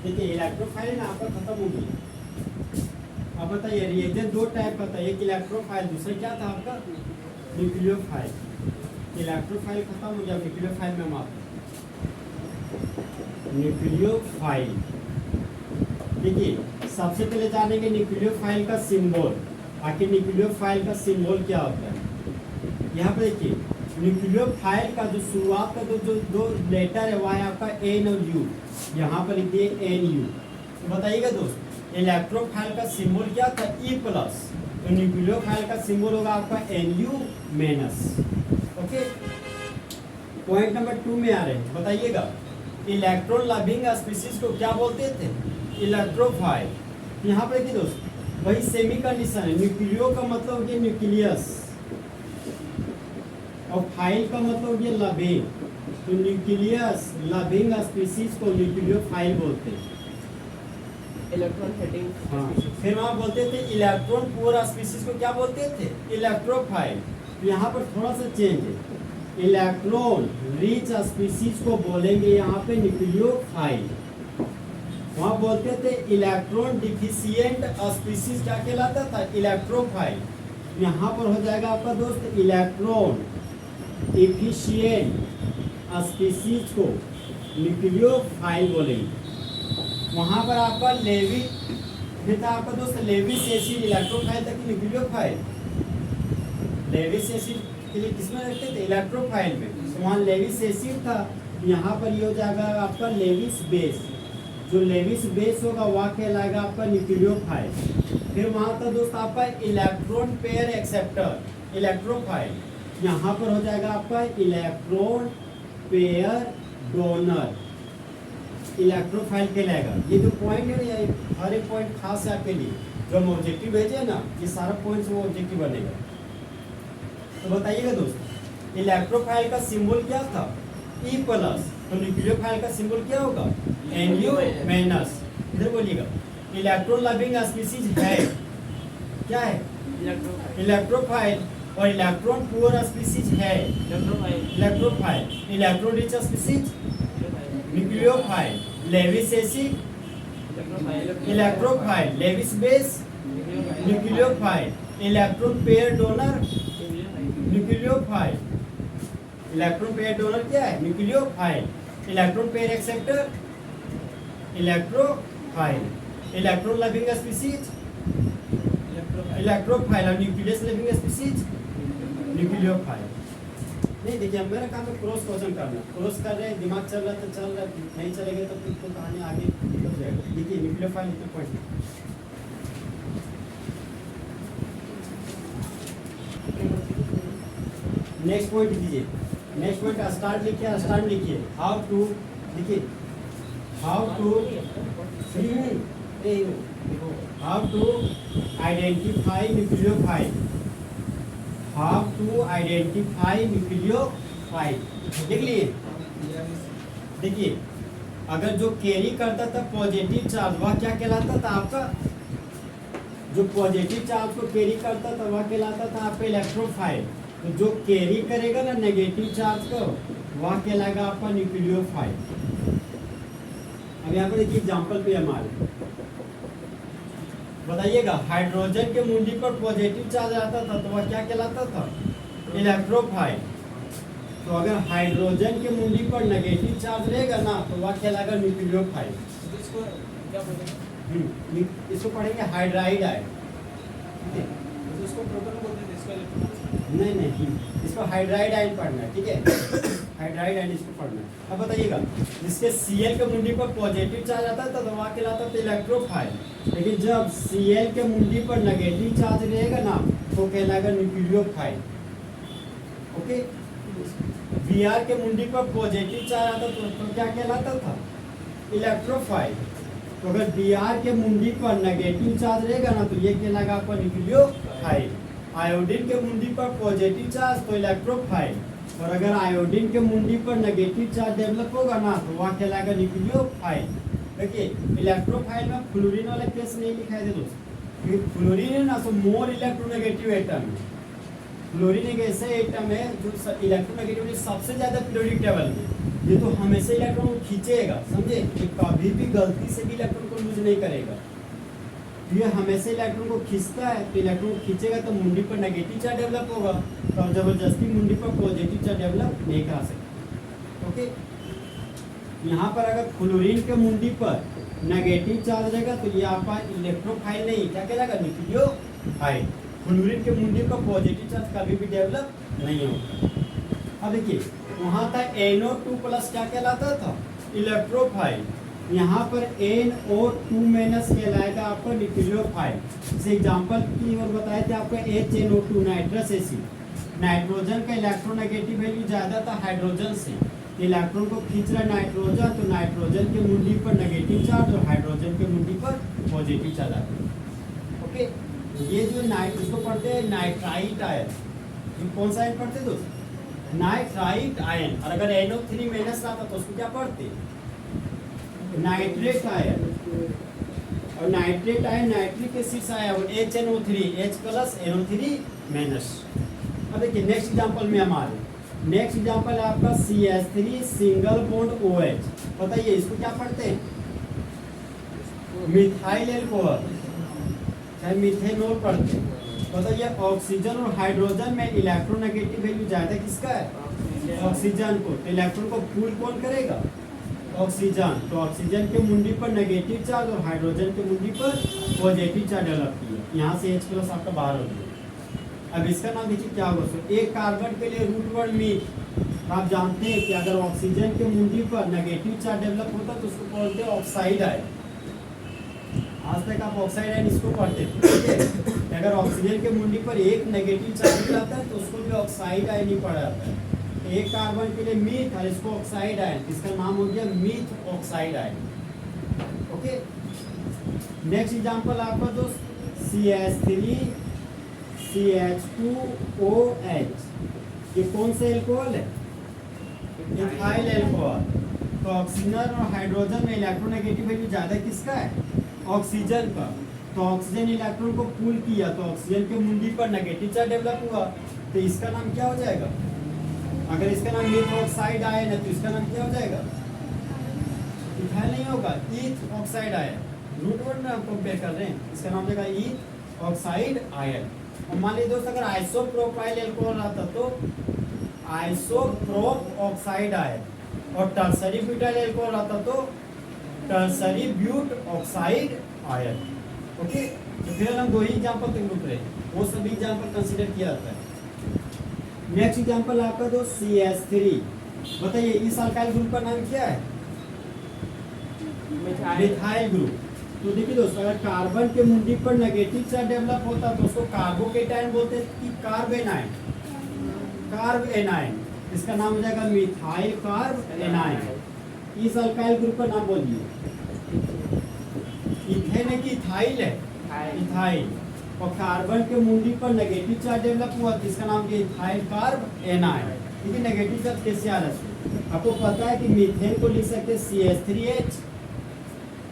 देखिए इलेक्ट्रोफाइल ना आपका खत्म हो गया। अब बताइए रिएजेंट दो टाइप का था, एक इलेक्ट्रोफाइल, दूसरा क्या था आपका न्यूक्लियोफाइल। इलेक्ट्रोफाइल खत्म हो गया, न्यूक्लियोफाइल में हम आते हैं। न्यूक्लियोफाइल देखिए सबसे पहले जानेंगे न्यूक्लियोफाइल का सिंबल। आखिर न्यूक्लियोफाइल का सिंबल क्या होता है। यहाँ पे देखिए न्यूक्लियोफाइल का जो शुरुआत का जो दो लेटर है वह है आपका एन और यू। यहाँ पर लिखिए एन यू। तो बताइएगा दोस्त इलेक्ट्रोफाइल का सिंबल क्या था ई प्लस, तो न्यूक्लियोफाइल का सिंबल होगा आपका N U minus. Okay point number 2 में आ रहे हैं, बताइएगा इलेक्ट्रॉन लविंग स्पीशीज को क्या बोलते थे इलेक्ट्रोफाइल। यहाँ पर देखिए दोस्त वही सेमी कंडीशन है, न्यूक्लियो का मतलब हो गया न्यूक्लियस और फाइल का मतलब हो गया लविंग, तो न्यूक्लियस लविंग स्पीशीज को न्यूक्लियोफाइल बोलते हैं। इलेक्ट्रॉन हेडिंग हाँ फिर वहाँ बोलते थे इलेक्ट्रॉन पुअर स्पीशीज को क्या बोलते थे इलेक्ट्रोफाइल। तो यहाँ पर थोड़ा सा चेंज है, इलेक्ट्रॉन रिच स्पीशीज को बोलेंगे यहाँ पे न्यूक्लियोफाइल। वहाँ बोलते थे इलेक्ट्रॉन डिफिशिएंट स्पीशीज क्या कहलाता था इलेक्ट्रोफाइल। यहाँ पर हो जाएगा आपका दोस्त इलेक्ट्रॉन डिफिशिएंट स्पीशीज को न्यूक्लियोफाइल बोलेंगे। वहाँ पर आपका लेवी फिर था आपका दोस्त लेविस एसिड इलेक्ट्रोफाइल था कि न्यूक्लियोफाइल। लेविस एसिड के लिए किसमें रखते थे इलेक्ट्रोफाइल में, तो वहाँ लेविस एसिड था। यहाँ पर ये हो जाएगा आपका लेविस बेस, जो लेविस बेस होगा वह कहलाएगा आपका न्यूक्लियोफाइल। फिर वहाँ था दोस्त आपका इलेक्ट्रॉन पेयर एक्सेप्टर इलेक्ट्रोफाइल। यहाँ पर हो जाएगा आपका इलेक्ट्रॉन पेयर डोनर इलेक्ट्रोफाइल कहलाएगा। ये जो पॉइंट है ना ये हर एक पॉइंट खास है आपके लिए, जो हम ऑब्जेक्टिव भेजे ना ये सारा पॉइंट वो ऑब्जेक्टिव बनेगा। तो बताइएगा दोस्त इलेक्ट्रोफाइल का सिंबल क्या था ई प्लस, तो न्यूक्लियोफाइल का सिंबल क्या होगा एन यू माइनस। इधर बोलिएगा इलेक्ट्रॉन लविंग स्पीशीज है क्या है इलेक्ट्रोफाइल, और इलेक्ट्रॉन पुअर स्पीशीज है electrophile, electron rich species nucleophile, Lewis acid electrophile, Lewis base nucleophile, electron pair donor nucleophile. Electron pair donor क्या है nucleophile, electron pair acceptor electrophile, electron loving species electrophile और nucleus loving species nucleophile. नहीं देखिए मेरा काम है cross question करना, cross कर रहे हैं दिमाग चल रहा है तो चल रहा है, नहीं चलेगा तो फिर तो कहानी आगे बढ़ जाएगा। देखिए न्यूक्लियोफाइल इतना पॉइंट नेक्स्ट पॉइंट दीजिए, नेक्स्ट पॉइंट स्टार्ट लिखिए, स्टार्ट लिखिए हाउ टू देखिए how to identify nucleophile, how to identify nucleophile लिख लिए। देखिए अगर जो कैरी करता था पॉजिटिव चार्ज वह क्या कहलाता था आपका, जो पॉजिटिव चार्ज को कैरी करता था वह कहलाता था आपका इलेक्ट्रोफाइल, तो जो कैरी करेगा ना नेगेटिव चार्ज को वह कहलाएगा आपका न्यूक्लियोफाइल। अब यहाँ पर एक एग्जाम्पल पे हमारे बताइएगा हाइड्रोजन के मुंडी पर पॉजिटिव चार्ज आता था तो वह क्या कहलाता था इलेक्ट्रोफाइल। तो अगर हाइड्रोजन के मुंडी पर नेगेटिव चार्ज रहेगा ना तो वह कहलाएगा न्यूक्लियोफाइल। इसको क्या बोलते हैं इसको पढ़ेंगे हाइड्राइड आयन, इसको प्रोटॉन बोलते हैं, इसको इलेक्ट्रॉन नहीं इसको हाइड्राइड आयन पढ़ना है, ठीक है हाइड्राइड आयन इसको पढ़ना है। अब बताइएगा जिसके Cl के मुंडी पर पॉजिटिव चार्ज आता था तो वह कहलाता था इलेक्ट्रोफाइल, लेकिन जब Cl के मुंडी पर नेगेटिव चार्ज रहेगा ना तो कहलाएगा न्यूक्लियोफाइल। ओके Br के मुंडी पर पॉजिटिव चार्ज आता तो क्या कहलाता था इलेक्ट्रोफाइल। तो अगर Br के मुंडी पर नेगेटिव चार्ज रहेगा ना तो ये कहलाएगा आपका न्यूक्लियोफाइल। आयोडीन के मुंडी पर पॉजिटिव चार्ज तो इलेक्ट्रोफाइल, और अगर आयोडीन के मुंडी पर नेगेटिव चार्ज डेवलप होगा ना तो वह कहलाएगा न्यूक्लियोफाइल। देखिए इलेक्ट्रोफाइल में फ्लोरीन वाला केस नहीं लिखा है दोस्तों, फ्लोरीन है ना तो मोर इलेक्ट्रोनेगेटिव एटम है। फ्लोरीन एक ऐसा एटम है जो इलेक्ट्रोनेगेटिविटी सबसे ज्यादा पीरियोडिक टेबल में, ये तो हमेशा इलेक्ट्रॉन खींचेगा, समझे एक कभी भी गलती से भी इलेक्ट्रॉन को लूज नहीं करेगा। ये हमेशा इलेक्ट्रॉन को खींचता है, तो इलेक्ट्रॉन को खींचेगा तो मुंडी पर नेगेटिव चार्ज डेवलप होगा, तो अब जबरदस्ती मुंडी पर पॉजिटिव चार्ज डेवलप नहीं करा सकते। ओके, यहाँ पर अगर फ्लोरीन के मुंडी पर नेगेटिव चार्ज रहेगा तो ये आपका इलेक्ट्रोफाइल नहीं, क्या कहलाएगा, न्यूक्लियोफाइल। फ्लोरीन के मुंडी पर पॉजिटिव चार्ज कभी भी डेवलप नहीं होगा। अब देखिए वहाँ था NO2 प्लस, क्या कहलाता था, इलेक्ट्रोफाइल। यहाँ पर NO2 माइनस कहलाएगा आपका न्यूक्लियोफाइल। जैसे एग्जांपल की ओर बताए थे आपका HNO2 नाइट्रस एसिड। नाइट्रोजन का इलेक्ट्रोनेगेटिव वैल्यू ज़्यादा था हाइड्रोजन से, इलेक्ट्रॉन को खींच रहा है नाइट्रोजन, तो नाइट्रोजन के मुंडी पर नेगेटिव चार्ज और हाइड्रोजन के मुंडी पर पॉजिटिव चार्ज आता है। ओके, ये जो इसको पढ़ते हैं नाइट्राइट आयन। ये कौन सा आयन पढ़ते दोस्त, नाइट्राइट आयन। और अगर NO3 माइनस आता तो उसको क्या पढ़ते, नाइट्रेट आयन। और नाइट्रेट आयन नाइट्रिक एसिड से आया, और HNO3 H plus NO3 minus. अब देखिए नेक्स्ट एग्जांपल में हमारे नेक्स्ट एग्जांपल है आपका CH3 सिंगल बॉन्ड OH। बताइए इसको क्या पढ़ते हैं, मिथाइल एल्कोहल, चाहे मिथेनॉल पढ़ते हैं। बताइए ऑक्सीजन और हाइड्रोजन में इलेक्ट्रोनेगेटिव वैल्यू ज्यादा किसका है, ऑक्सीजन को, तो इलेक्ट्रॉन को पुल कौन करेगा, ऑक्सीजन। तो ऑक्सीजन के मुंडी पर नेगेटिव चार्ज और हाइड्रोजन के मुंडी पर पॉजिटिव चार्ज डेवलप किया, यहाँ से H प्लस आपका बाहर हो गया। अब इसका नाम देखिए क्या होगा, सो एक कार्बन के लिए रूट वर्ड मीथ। आप जानते हैं कि अगर ऑक्सीजन के मुंडी पर नेगेटिव चार्ज डेवलप होता है तो उसको बोलते हैं ऑक्साइड आयन। आज तक आप ऑक्साइड आयन इसको पढ़ते थे। अगर ऑक्सीजन के मुंडी पर एक नेगेटिव चार्ज आता है तो उसको भी ऑक्साइड आयन ही पढ़ा जाता है। एक कार्बन के लिए मीथ और इसको ऑक्साइड आयन, इसका नाम हो गया myth oxide ion. Okay, next example आपका दोस्त CH3 CH2OH। ये कौन सा एल्कोहल है, इथाइल एल्कोहल। तो ऑक्सीजन और हाइड्रोजन में इलेक्ट्रोनेगेटिव वैल्यू ज्यादा किसका है, ऑक्सीजन का। तो ऑक्सीजन इलेक्ट्रॉन को पुल किया तो ऑक्सीजन के मुंडी पर नेगेटिव चार्ज डेवलप हुआ, तो इसका नाम क्या हो जाएगा, अगर इसका नाम ईथ ऑक्साइड आयन है तो इसका नाम क्या हो जाएगा, इथाइल नहीं होगा, ईथ ऑक्साइड आयन। रूट वर्ड में हम कंपेयर कर रहे हैं, इसका नाम हो जाएगा ईथ ऑक्साइड आयन। और मान लीजिए दोस्त अगर आइसोप्रोपाइल एल्कोहल रहता तो आइसोप्रोप ऑक्साइड आयन, और टर्सरी ब्यूटाइल एल्कोहल रहता तो tertiary butoxide ion. Okay, तो फिर हम दो ही एग्जांपल तक रुक रहे हैं, वो सभी एग्जांपल कंसीडर किया जाता है। नेक्स्ट एग्जांपल आपका दो CH3। बताइए इस अल्काइल ग्रुप का नाम क्या है, मिथाइल ग्रुप। तो देखिए दोस्तों अगर कार्बन के मुंडी पर नेगेटिव चार्ज डेवलप होता तो उसको कार्बोकेटायन बोलते हैं कि कार्ब एनायन, कार्ब एनायन। इसका नाम हो जाएगा मिथाइल कार्ब एनायन। इस अल्काइल ग्रुप का नाम बोलिए, इथेन है कि इथाइल है, इथाइल। और कार्बन के मुंडी पर नेगेटिव चार्ज डेवलप हुआ तो इसका नाम क्या, इथाइल कार्ब एनायन। देखिए नेगेटिव चार्ज कैसे आ रहा है, आपको पता है कि मीथेन को लिख सकते हैं CH3H।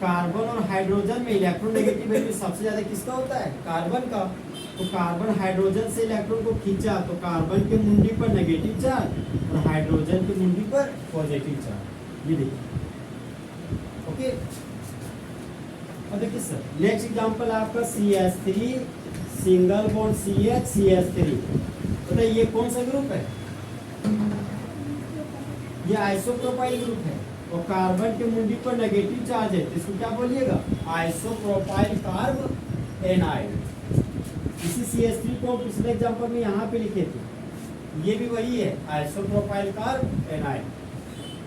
कार्बन और हाइड्रोजन में इलेक्ट्रोनेगेटिव वैल्यू सबसे ज्यादा किसका होता है, कार्बन का। तो कार्बन हाइड्रोजन से इलेक्ट्रॉन को खींचा तो कार्बन के मुंडी पर नेगेटिव चार्ज और हाइड्रोजन के मुंडी पर पॉजिटिव चार्ज, ये देखिए। ओके, अब देखिए सर नेक्स्ट एग्जांपल आपका CH3 single bond CH CH3। बताइए ये कौन सा ग्रुप है, ये आइसोप्रोपाइल ग्रुप है, और कार्बन के मुंडी पर नेगेटिव चार्ज है तो इसको क्या बोलिएगा, आइसोप्रोपाइल कार्ब एनायन। इसी CH3 को पिछले एग्जांपल में यहाँ पे लिखे थे, ये भी वही है, isopropyl carb anion.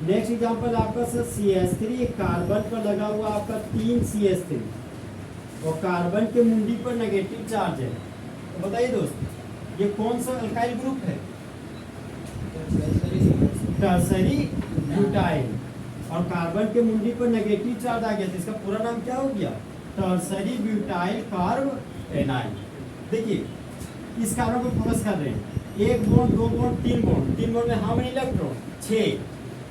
Next example आपका सर CH3 कार्बन पर लगा हुआ आपका 3 CH3 और कार्बन के मुंडी पर नेगेटिव चार्ज है। तो बताइए दोस्त ये कौन सा अल्काइल ग्रुप है, टर्सरी ब्यूटाइल। और कार्बन के मुंडी पर नेगेटिव चार्ज आ गया तो इसका पूरा नाम क्या हो गया, टर्सरी ब्यूटाइल कार्ब एनायन। देखिए इस कार्बन पर फोकस कर रहे हैं, एक बॉन्ड, दो बॉन्ड, तीन बॉन्ड। तीन बॉन्ड में हाउ मेनी इलेक्ट्रॉन, 6।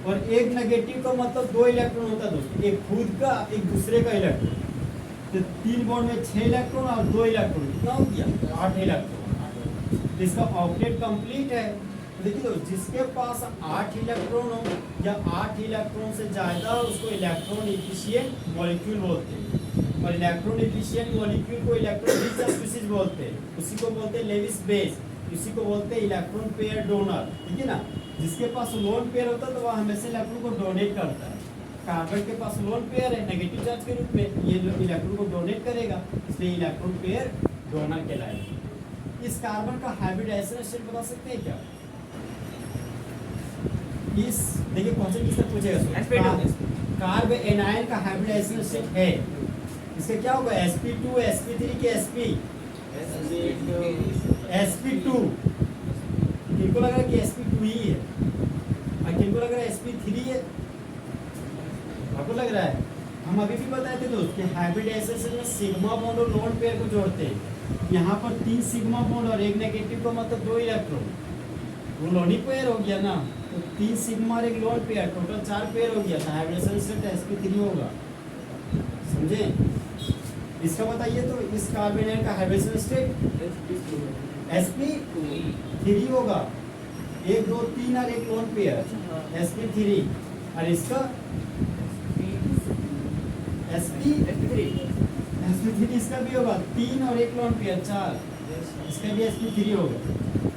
और एक नेगेटिव का मतलब 2 इलेक्ट्रॉन होता है दोस्तों, एक खुद का एक दूसरे का इलेक्ट्रॉन। तो 3 बॉन्ड में 6 इलेक्ट्रॉन और 2 इलेक्ट्रॉन, कितना हो गया, 8 इलेक्ट्रॉन। इसका ऑक्टेट कंप्लीट है। देखिए तो जिसके पास 8 इलेक्ट्रॉन हो या 8 इलेक्ट्रॉन से ज्यादा हो उसको इलेक्ट्रॉन एफिशिएंट मॉलिक्यूल बोलते हैं। और इलेक्ट्रॉन एफिशिएंट मॉलिक्यूल को इलेक्ट्रॉन रिच स्पीशीज बोलते हैं। उसी को बोलते हैं लेविस बेस, इसी को बोलते हैं इलेक्ट्रॉन पेयर डोनर। ठीक है ना, जिसके पास लोन पेयर होता है तो वह हमेशा इलेक्ट्रॉन को डोनेट करता है। कार्बन के पास लोन पेयर है नेगेटिव चार्ज के रूप में, ये इलेक्ट्रॉन को डोनेट करेगा, इसलिए इलेक्ट्रॉन पेयर डोनर कहलाएगा। इस कार्बन का हाइब्रिडाइजेशन स्टेट बता सकते हैं क्या? इस देखिए क्वेश्चन किससे पूछेगा, कार्ब एनायन का हाइब्रिडाइजेशन स्टेट है, इसका क्या होगा? sp2 sp3 के sp sp2, किनको लग रहा है कि sp2 ही है और किनको लग रहा है sp3 है? आपको लग रहा है? हम अभी भी बताए थे दोस्त कि हाइब्रिडाइजेशन में सिग्मा बॉन्ड और लोन पेयर को जोड़ते हैं। यहाँ पर 3 सिग्मा बॉन्ड और एक नेगेटिव का मतलब 2 इलेक्ट्रॉन, वो लोनी पेयर हो गया ना, तो 3 सिग्मा और एक लोन पेयर, टोटल 4 पेयर हो गया, तो हाइब्रिडाइजेशन स्टेट sp3 होगा। समझे? इसका बताइए तो इस कार्बन का हाइब्रिडाइजेशन स्टेट sp3 होगा। 1 2 3 और एक लोन पेयर sp3, और इसका sp3 इसका भी होगा 3 और एक लोन पेयर 4, इसका भी sp3 होगा।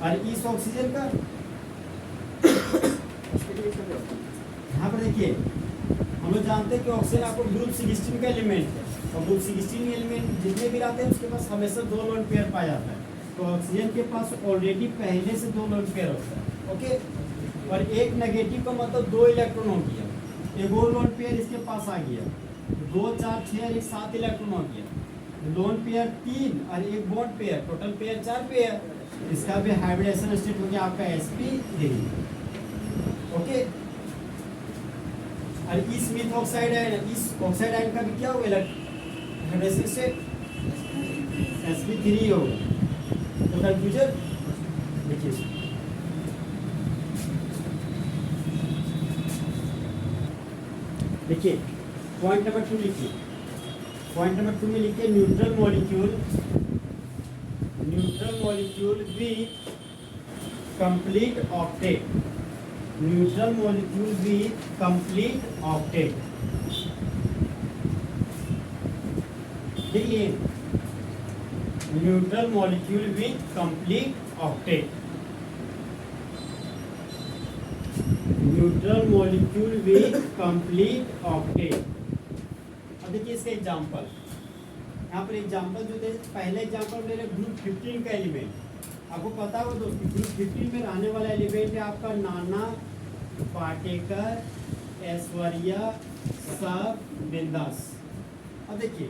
और इस ऑक्सीजन का यहाँ पर देखिए, हम लोग जानते हैं कि ऑक्सीजन आपको ग्रुप 16 का एलिमेंट है, और ग्रुप 16 एलिमेंट जितने भी रहते हैं उसके पास हमेशा 2 लोन पेयर पाया जाता है। तो ऑक्सीजन के पास ऑलरेडी पहले से 2 लोन पेयर होता है। ओके, और एक नेगेटिव का मतलब 2 इलेक्ट्रॉन हो गया, एक और लोन पेयर इसके पास आ गया, 2 4 6 और एक 7 इलेक्ट्रॉन हो गया। लोन पेयर 3 और एक bond pair, total pair 4 pair, इसका भी हाइब्रिडाइजेशन स्टेट हो गया आपका sp3। ओके, और इस मिथॉक्साइड आयन, इस ऑक्साइड आयन का भी क्या होगा? हाइब्रिडाइजेशन स्टेट sp3 होगा। तो कंफ्यूजन देखिए, देखिए पॉइंट नंबर 2 लिखिए। पॉइंट नंबर 2 में लिखिए neutral molecule with complete octet, neutral molecule with complete octet. देखिए neutral molecule with complete octet, neutral molecule with complete octet. अब देखिए इसका एग्जांपल, यहाँ पर एग्जांपल जो दे, पहले एग्जांपल मेरे ग्रुप 15 का एलिमेंट। आपको पता हो दोस्तों ग्रुप 15 में रहने वाला एलिमेंट है आपका नाना, पाटेकर, ऐश्वर्या, सब, बिंदास। अब देखिए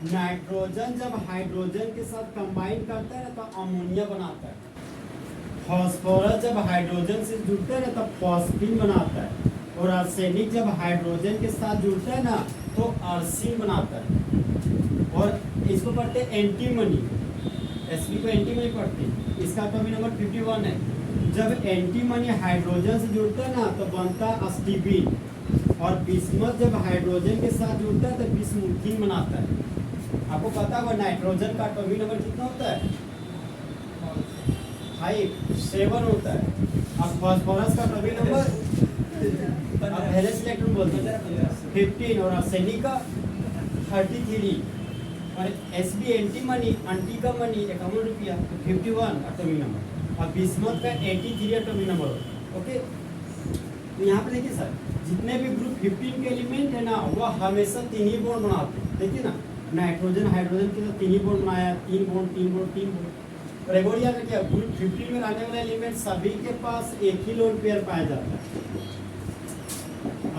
नाइट्रोजन जब हाइड्रोजन के साथ कंबाइन करता है ना तो अमोनिया बनाता है। फास्फोरस जब हाइड्रोजन से जुड़ता है ना तब फॉस्फीन बनाता है। और आर्सेनिक जब हाइड्रोजन के साथ जुड़ता है ना तो आर्सिन बनाता है। और इसको पढ़ते हैं एंटीमनी, Sp को एंटीमनी पढ़ते हैं। इसका एटॉमिक नंबर 51 है। जब एंटीमनी हाइड्रोजन से जुड़ता है ना तो बनता है अस्टिबीन, और बिस्मथ जब हाइड्रोजन के साथ जुड़ता है तो बिस्मुथीन बनाता है। आपको पता होगा नाइट्रोजन का एटॉमिक नंबर कितना होता है? 7 होता है। अब फास्फोरस का एटॉमिक नंबर अब वैलेंस इलेक्ट्रॉन बोलते हैं 15, और आर्सेनिक का 33, और Sb एंटीमनी, एंटीकमनी 51 रुपया, तो 51 एटॉमिक नंबर। अब बिस्मथ का 83 एटॉमिक नंबर होता है। ओके, तो यहाँ पे देखिए सर, जितने भी ग्रुप 15 के एलिमेंट है ना वह हमेशा 3 ही बॉन्ड बनाते हैं। देखिए ना, नाइट्रोजन हाइड्रोजन के साथ 3 ही बॉन्ड बनाया, 3 बॉन्ड 3 बॉन्ड 3 बॉन्ड। और एक और याद रखिए ग्रुप 15 में रहने वाला एलिमेंट सभी के पास एक ही लोन पेयर पाया जाता है।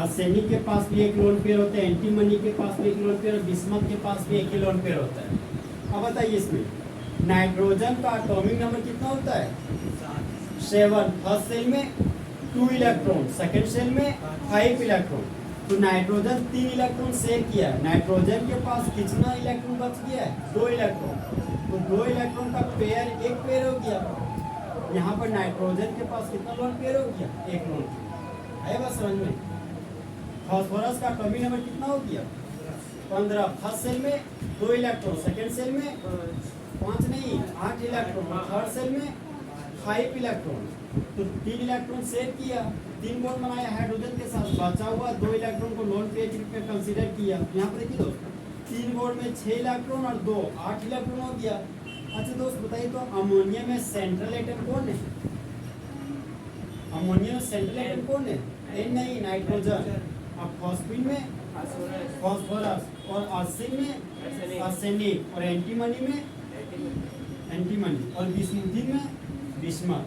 आर्सेनिक के पास भी एक लोन पेयर होता है, एंटीमनी के पास भी एक लोन पेयर, बिस्मथ के पास भी एक ही लोन पेयर होता है। अब बताइए इसमें नाइट्रोजन का एटॉमिक नंबर कितना होता है? 7। फर्स्ट सेल में 2 इलेक्ट्रॉन, सेकेंड सेल में 5 इलेक्ट्रॉन। तो नाइट्रोजन 3 इलेक्ट्रॉन शेयर किया है। नाइट्रोजन के पास कितना इलेक्ट्रॉन बच गया है? 2 इलेक्ट्रॉन। तो 2 इलेक्ट्रॉन का पेयर एक पेयर हो गया। यहाँ पर नाइट्रोजन के पास कितना लोन पेयर हो गया? 1 लोन पेयर। है बस समझ में? फास्फोरस का एटॉमिक नंबर कितना हो गया? 15। फर्स्ट सेल में 2 इलेक्ट्रॉन, सेकेंड सेल में 5 नहीं 8 इलेक्ट्रॉन, थर्ड सेल में 5 इलेक्ट्रॉन, तो 3 इलेक्ट्रॉन सेव किया, 3 बॉन्ड बनाया हाइड्रोजन के साथ, बचा हुआ 2 इलेक्ट्रॉन को लोन पेयर के रूप में कंसीडर किया। यहाँ पर देखिए दोस्त 3 बॉन्ड में 6 इलेक्ट्रॉन और 2 8 इलेक्ट्रॉन हो गया। अच्छा दोस्त बताइए तो अमोनिया में सेंट्रल एटम कौन है? अमोनिया में सेंट्रल एटम कौन है? N नहीं, नाइट्रोजन। अब फॉस्फीन में फॉस्फोरस, और आर्सेनिक में आर्सेनिक, और एंटीमनी में एंटीमनी, और बिस्मुथिन में बिस्मथ।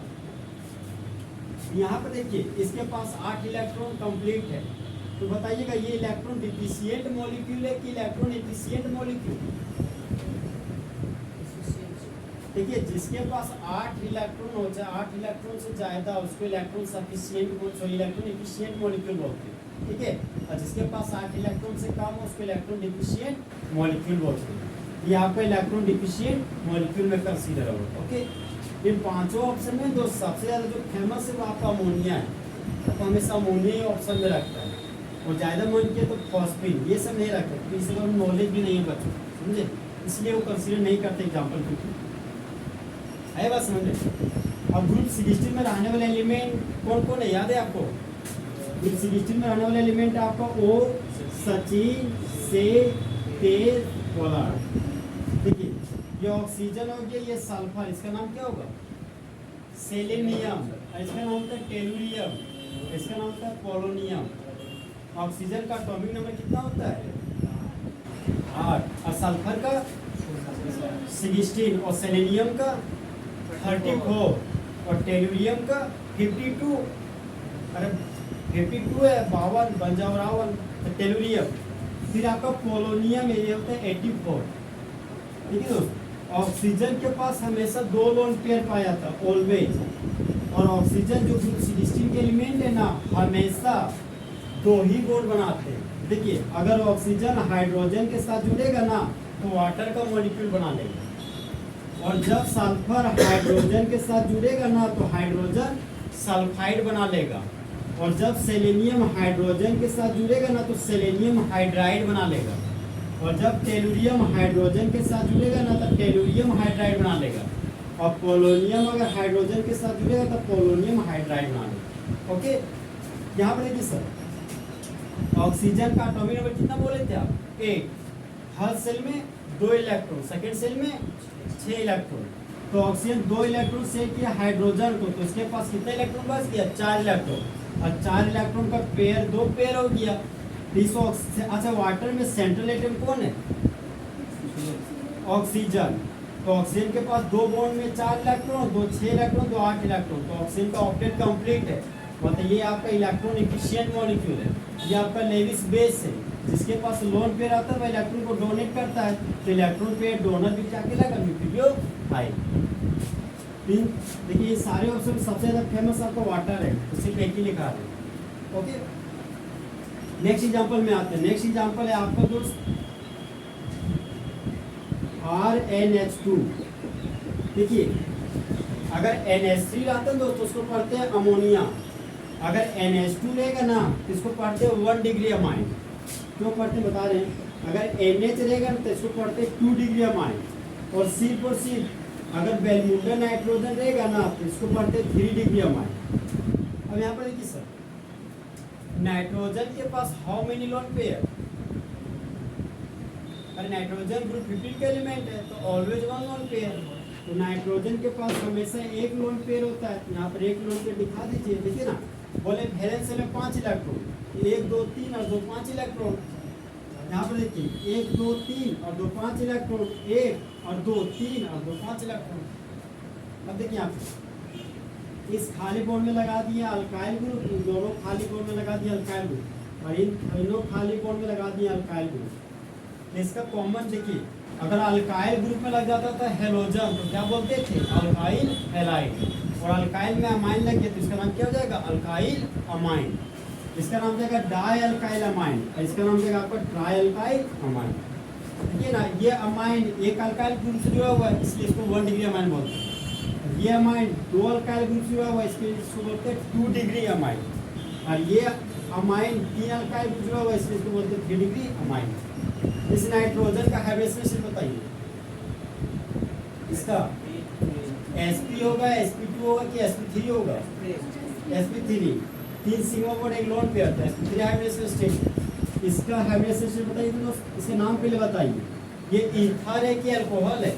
यहाँ पर देखिए इसके पास 8 इलेक्ट्रॉन कंप्लीट है, तो बताइएगा ये इलेक्ट्रॉन डिफिशिएंट मॉलिक्यूल है कि इलेक्ट्रॉन एफिशिएंट मॉलिक्यूल? देखिए जिसके पास 8 इलेक्ट्रॉन हो जाए, 8 इलेक्ट्रॉन से ज्यादा, उसको electron sufficient electron efficient molecule बोलते हैं, ठीक है। और जिसके पास 8 इलेक्ट्रॉन से कम हो उसको इलेक्ट्रॉन डिफिशिएंट मॉलिक्यूल बोलते हैं। ये आपका इलेक्ट्रॉन डिफिशिएंट मॉलिक्यूल में कंसीडर होगा, ओके। इन पांचों ऑप्शन में जो सबसे ज्यादा जो फेमस है वो आपका अमोनिया है, तो हमेशा अमोनिया ही ऑप्शन में रखता है, और ज्यादा मन किया तो फॉस्फीन, ये सब नहीं रखते, तो इससे नॉलेज भी नहीं है बच्चों, समझे, इसलिए वो कंसीडर नहीं करते एग्जाम्पल के, है बात समझ में। अब ग्रुप 16 में रहने वाले एलिमेंट कौन कौन है, याद है आपको? ग्रुप 16 में रहने वाले एलिमेंट है आपका O, सचिन, से, तेज, पोलर। देखिए ये ऑक्सीजन हो गया, ये सल्फर, इसका नाम क्या होगा? सेलेनियम, इसका नाम होता है टेलुरियम, इसका नाम होता है पोलोनियम। ऑक्सीजन का एटॉमिक नंबर कितना होता है? 8, और सल्फर का 16, और सेलेनियम का 34, और टेलुरियम का 52, अरे 52 है, 52 बन जाओ 52, तो टेलुरियम। फिर आपका पोलोनियम ये होता है 84, ठीक है दोस्त। ऑक्सीजन के पास हमेशा 2 लोन पेयर पाया जाता है ऑलवेज, और ऑक्सीजन जो ग्रुप 16 के एलिमेंट है ना हमेशा 2 ही बॉन्ड बनाते हैं। देखिए अगर ऑक्सीजन हाइड्रोजन के साथ जुड़ेगा ना तो वाटर का मॉलिक्यूल बना लेगा, और जब सल्फर हाइड्रोजन के साथ जुड़ेगा ना तो हाइड्रोजन सल्फाइड बना लेगा, और जब सेलेनियम हाइड्रोजन के साथ जुड़ेगा ना तो सेलेनियम हाइड्राइड बना लेगा, और जब टेलुरियम हाइड्रोजन के साथ जुड़ेगा ना तो टेलुरियम हाइड्राइड बना लेगा, और पोलोनियम अगर हाइड्रोजन के साथ जुड़ेगा तो पोलोनियम हाइड्राइड बना लेगा, ओके। यहाँ पर देखिए सर ऑक्सीजन का एटॉमिक नंबर कितना बोले थे आप? 8, हर सेल में 2 इलेक्ट्रॉन, सेकेंड सेल में 6 इलेक्ट्रॉन, तो ऑक्सीजन 2 इलेक्ट्रॉन सेव किया हाइड्रोजन को, तो उसके पास कितना इलेक्ट्रॉन बच गया? 4 इलेक्ट्रॉन, और 4 इलेक्ट्रॉन का पेयर 2 पेयर हो गया। अच्छा वाटर में सेंट्रल एटम कौन है? ऑक्सीजन, तो ऑक्सीजन के पास 2 बॉन्ड में 4 इलेक्ट्रॉन, 2 6 इलेक्ट्रॉन, 2 8 इलेक्ट्रॉन, तो ऑक्सीजन का ऑक्टेट कंप्लीट है, मतलब ये आपका इलेक्ट्रॉन एफिशिएंट मॉलिक्यूल है। ये आपका लेविस बेस है, जिसके पास लोन पेयर आता है वह इलेक्ट्रॉन को डोनेट करता है, तो इलेक्ट्रॉन पेयर डोनर भी क्या कहलाएगा? न्यूक्लियोफाइल। देखिए ये सारे ऑप्शन सबसे ज्यादा फेमस आपका वाटर है, तो सिर्फ एक ही लिखा है, ओके। नेक्स्ट एग्जांपल में आते हैं। नेक्स्ट एग्जांपल है आपका दोस्त RnH2। देखिए अगर NH3 रहता है दोस्त उसको पढ़ते हैं अमोनिया, अगर NH2 रहेगा ना तो इसको पढ़ते हैं 1 डिग्री अमाइन। क्यों पढ़ते बता रहे हैं, अगर NH रहेगा तो इसको पढ़ते हैं 2 डिग्री अमाइन, और सिर्फ अगर बेलमुंडा नाइट्रोजन रहेगा ना तो इसको पढ़ते हैं 3 डिग्री अमाइन। अब यहाँ पर देखिए सर नाइट्रोजन के पास हाउ मेनी लोन पेयर? अरे नाइट्रोजन ग्रुप 15 का एलिमेंट है तो ऑलवेज 1 लोन पेयर, तो नाइट्रोजन के पास हमेशा 1 लोन पेयर होता है। यहाँ पर 1 लोन पेयर दिखा दीजिए, देखिए ना, बोले वैलेंस में 5 इलेक्ट्रॉन, 1 2 3 और 2 5 इलेक्ट्रॉन। यहाँ पर देखिए 1 2 3 और 2 5 इलेक्ट्रॉन, 1 और 2 3 और 2 5 इलेक्ट्रॉन। अब देखिए यहाँ पे इस खाली बॉन्ड में लगा दिए अल्काइल ग्रुप, इन दोनों खाली बॉन्ड में लगा दिया अल्काइल ग्रुप, और इन तीनों खाली बॉन्ड में लगा दिया अल्काइल ग्रुप। इसका कॉमन देखिए अगर अल्काइल ग्रुप में लग जाता था हेलोजन तो क्या बोलते थे? अल्काइल हैलाइड, और अल्काइल में अमाइन लग गया तो इसका नाम क्या हो जाएगा? Alkyl amine. इसका नाम जाएगा डाई अल्काइल अमाइन, और इसका नाम जाएगा आपका ट्राई अल्काइल अमाइन। देखिए ना ये अमाइन एक अल्काइल ग्रुप से जुड़ा हुआ है इसलिए इसको 1 डिग्री अमाइन बोलते हैं। ये अमाइन 2 अल्काइल ग्रुप से जुड़ा हुआ है इसको बोलते हैं 2 डिग्री अमाइन, और ये अमाइन 3 अल्काइल ग्रुप जुड़ा हुआ है इसलिए इसको बोलते हैं 3 डिग्री अमाइन। इस नाइट्रोजन का हाइब्रिडेशन बताइए, इसका sp होगा, sp2 होगा कि sp3 होगा? sp3। 3 सिग्मा बॉन्ड एक लोन पेयर था, sp3 हाइब्रिडाइजेशन स्टेट। इसका हाइब्रिडाइजेशन स्टेट बताइए तो दोस्त, इसके नाम पहले बताइए। ये ईथर है कि अल्कोहल है?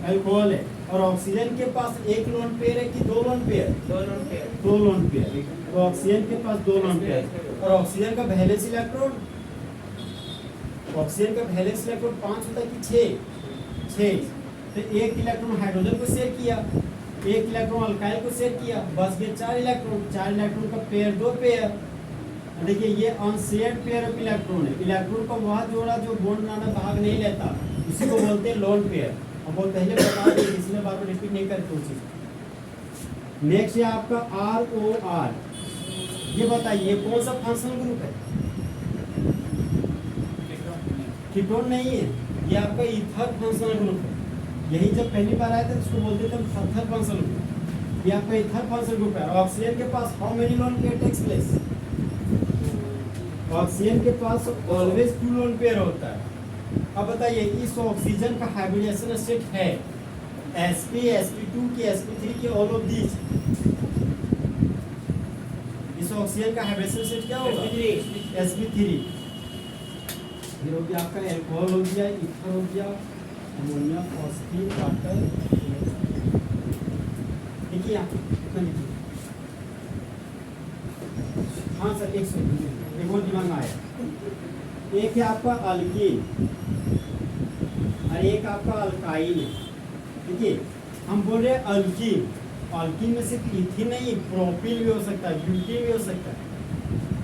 अल्कोहल है। और ऑक्सीजन के पास एक लोन पेयर है कि दो लोन पेयर? दो लोन पेयर। तो ऑक्सीजन के पास दो लोन पेयर। और ऑक्सीजन का वैलेंस इलेक्ट्रॉन, ऑक्सीजन का वैलेंस इलेक्ट्रॉन 5 होता है कि 6? तो एक इलेक्ट्रॉन हाइड्रोजन को शेयर किया, एक इलेक्ट्रॉन अल्काइल को शेयर किया, बस गए 4 इलेक्ट्रॉन। 4 इलेक्ट्रॉन का पेयर दो पेयर। देखिए ये अनशेयर्ड पेयर ऑफ इलेक्ट्रॉन है। इलेक्ट्रॉन का वह जोड़ा जो बॉन्ड बनाना भाग नहीं लेता, उसी को बोलते हैं लोन पेयर। हम बहुत पहले बता दिए, इसलिए बार बार रिपीट नहीं करते उस चीज। नेक्स्ट है आपका ROR। ये बताइए कौन सा फंक्शनल ग्रुप है? कीटोन नहीं है, ये आपका ईथर फंक्शनल ग्रुप है। यही जब पहली बार आया था इसको बोलते थे ईथर फंक्शनल ग्रुप। ये आपका ईथर फंक्शनल ग्रुप है। ऑक्सीजन के पास how many lone pair takes place? Oxygen के पास ऑलवेज 2 लोन पेयर होता है। अब बताइए इस ऑक्सीजन का हाइब्रिडाइजेशन स्टेट है sp, sp2 की sp3 की, ऑल ऑफ दीज। इस ऑक्सीजन का हाइब्रिडाइजेशन स्टेट क्या होगा? sp3। फिर हो गया आपका अल्कोहल, हो गया ईथर, हो गया अमोनिया, फॉस्फीन, वाटर। देखिए यहाँ कितना लिखिए। हाँ सर, एक सेकंड, एक और दिमाग में आया। एक है आपका अल्कीन और एक आपका अल्काइन है। देखिए हम बोल रहे हैं अल्कीन। अल्कीन में सिर्फ इथिन नहीं, प्रोपिल भी हो सकता है, ब्यूटीन भी हो सकता है।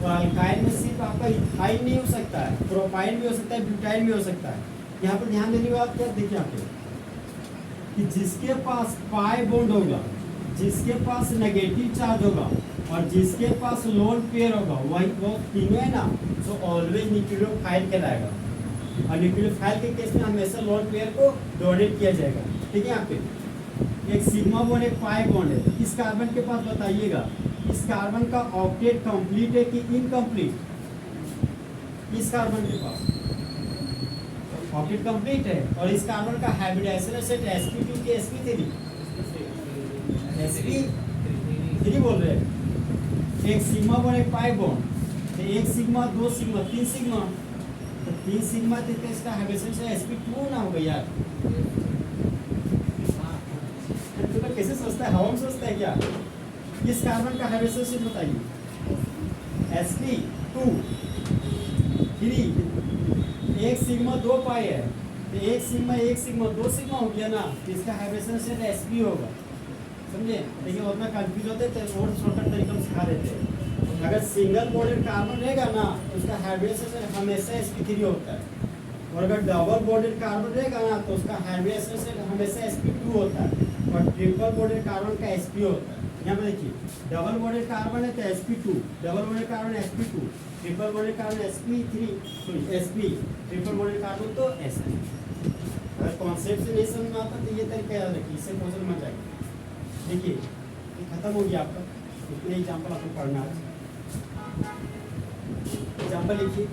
और अल्काइन में सिर्फ आपका इथाइन नहीं हो सकता है, प्रोपाइन भी हो सकता है, ब्यूटाइन भी हो सकता है। यहाँ पर ध्यान देने की बात क्या, देखिए यहाँ पे कि जिसके पास पाई बॉन्ड होगा, जिसके पास नेगेटिव चार्ज होगा और जिसके पास लोन पेयर होगा, वही वो तीनों है ना, तो ऑलवेज न्यूक्लियोफाइल कहलाएगा। और न्यूक्लियोफाइल के केस में हमेशा लोन पेयर को डोनेट किया जाएगा। ठीक है, यहाँ पे एक सिग्मा बॉन्ड, एक पाई बॉन्ड है। इस कार्बन के पास बताइएगा, इस कार्बन का ऑक्टेट कंप्लीट है कि इनकम्प्लीट? इस कार्बन के पास ऑक्टेट कंप्लीट है। और इस कार्बन का हाइब्रिडाइजेशन स्टेट sp2 के sp3, sp3 बोल रहे हैं। एक सिग्मा बॉन्ड, एक पाई बॉन्ड, तो एक सिग्मा, दो सिग्मा, 3 सिग्मा। तो 3 सिग्मा थे तो इसका हाइब्रिडाइजेशन से sp2 ना होगा यार। तो कैसे सोचता है, हवा में सोचता है क्या? इस कार्बन का हाइब्रिडाइजेशन स्टेट बताइए। sp2 3, एक सिग्मा, दो पाई है, तो एक सिग्मा, दो सिग्मा हो गया ना, तो इसका हाइब्रिडेशन स्टेट sp होगा। समझे? लेकिन उतना कंफ्यूज होते थे, और शॉर्टकट तरीका में सिखा देते हैं। अगर सिंगल बॉन्डेड कार्बन रहेगा ना, तो उसका हाइब्रिडेशन स्टेट हमेशा sp3 होता है। और अगर डबल बॉन्डेड कार्बन रहेगा ना, तो उसका हाइब्रिडेशन स्टेट हमेशा sp2 होता है। और ट्रिपल बॉन्डेड कार्बन का sp होता है। यहाँ पे देखिए, डबल बॉन्डेड कार्बन है तो sp2, double bonded carbon sp2, triple bonded carbon sp3, sorry sp, triple bonded carbon तो sp। अगर कॉन्सेप्ट से नहीं समझ में आता तो ये तरीका याद रखिए, इससे क्वेश्चन मत जाएगा। देखिए ये खत्म हो गया आपका, इतने एग्जाम्पल आपको पढ़ना है। एग्जाम्पल लिखिए।